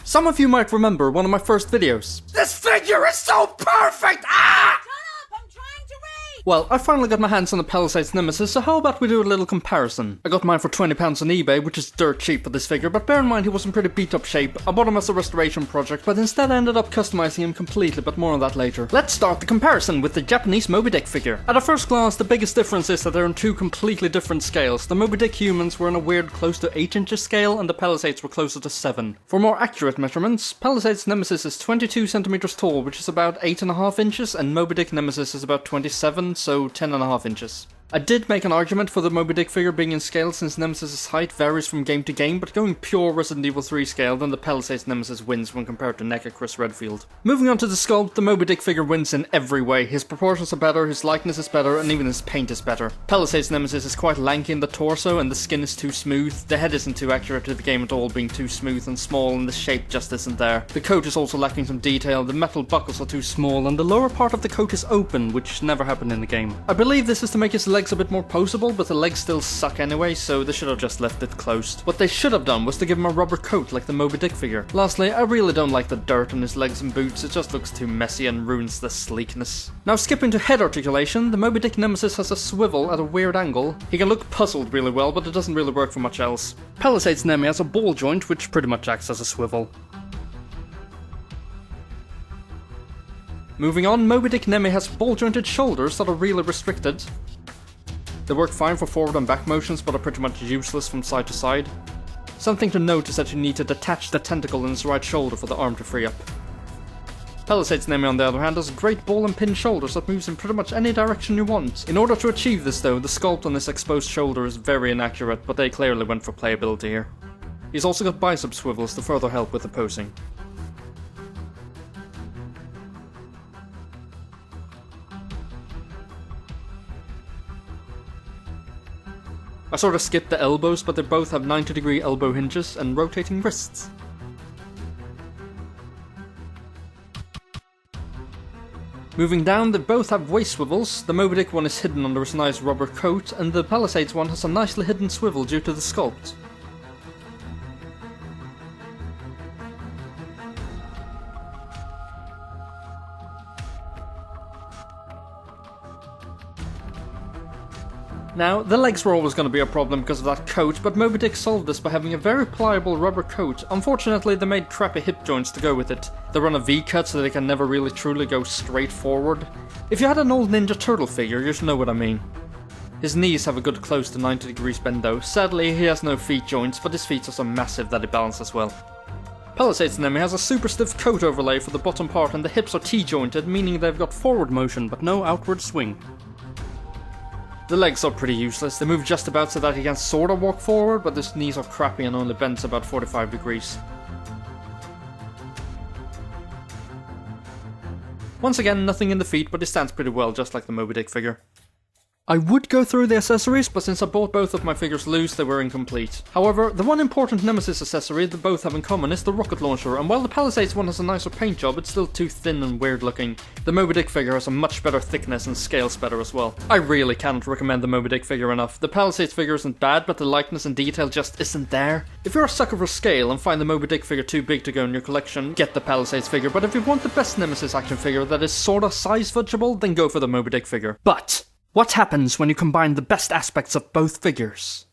Some of you might remember one of my first videos. This figure is so perfect! Ah! Well, I finally got my hands on the Palisades Nemesis, so how about we do a little comparison? I got mine for £20 on eBay, which is dirt cheap for this figure, but bear in mind he was in pretty beat up shape. I bought him as a restoration project, but instead I ended up customizing him completely, but more on that later. Let's start the comparison with the Japanese Moby Dick figure. At a first glance, the biggest difference is that they're on two completely different scales. The Moby Dick humans were in a weird close to 8 inches scale, and the Palisades were closer to 7. For more accurate measurements, Palisades Nemesis is 22 centimeters tall, which is about 8.5 inches, and Moby Dick Nemesis is about 27, so 10.5 inches. I did make an argument for the Moby Dick figure being in scale since Nemesis' height varies from game to game, but going pure Resident Evil 3 scale, then the Palisades Nemesis wins when compared to NECA Chris Redfield. Moving on to the sculpt, the Moby Dick figure wins in every way. His proportions are better, his likeness is better, and even his paint is better. Palisades Nemesis is quite lanky in the torso, and the skin is too smooth. The head isn't too accurate to the game at all, being too smooth and small, and the shape just isn't there. The coat is also lacking some detail, the metal buckles are too small, and the lower part of the coat is open, which never happened in the game. I believe this is to make his legs a bit more poseable, but the legs still suck anyway, so they should have just left it closed. What they should have done was to give him a rubber coat like the Moby Dick figure. Lastly, I really don't like the dirt on his legs and boots, it just looks too messy and ruins the sleekness. Now skipping to head articulation, the Moby Dick Nemesis has a swivel at a weird angle. He can look puzzled really well, but it doesn't really work for much else. Palisades Nemi has a ball joint, which pretty much acts as a swivel. Moving on, Moby Dick Nemi has ball-jointed shoulders that are really restricted. They work fine for forward and back motions, but are pretty much useless from side to side. Something to note is that you need to detach the tentacle in his right shoulder for the arm to free up. Palisades Nemi on the other hand has great ball and pin shoulders that moves in pretty much any direction you want. In order to achieve this though, the sculpt on this exposed shoulder is very inaccurate, but they clearly went for playability here. He's also got bicep swivels to further help with the posing. I sort of skipped the elbows, but they both have 90-degree elbow hinges and rotating wrists. Moving down, they both have waist swivels. The Moby Dick one is hidden under his nice rubber coat, and the Palisades one has a nicely hidden swivel due to the sculpt. Now, the legs were always going to be a problem because of that coat, but Moby Dick solved this by having a very pliable rubber coat. Unfortunately, they made crappy hip joints to go with it. They run a V-cut so they can never really truly go straight forward. If you had an old Ninja Turtle figure, you'd know what I mean. His knees have a good close to 90 degrees bend though. Sadly, he has no feet joints, but his feet are so massive that he balances well. Palisades Nemi has a super stiff coat overlay for the bottom part, and the hips are T-jointed, meaning they've got forward motion but no outward swing. The legs are pretty useless. They move just about so that he can sorta walk forward, but his knees are crappy and only bends about 45 degrees. Once again, nothing in the feet, but he stands pretty well, just like the Moby Dick figure. I would go through the accessories, but since I bought both of my figures loose, they were incomplete. However, the one important Nemesis accessory that both have in common is the rocket launcher, and while the Palisades one has a nicer paint job, it's still too thin and weird looking. The Moby Dick figure has a much better thickness and scales better as well. I really cannot recommend the Moby Dick figure enough. The Palisades figure isn't bad, but the likeness and detail just isn't there. If you're a sucker for scale and find the Moby Dick figure too big to go in your collection, get the Palisades figure, but if you want the best Nemesis action figure that is sorta size fudgeable, then go for the Moby Dick figure. But what happens when you combine the best aspects of both figures?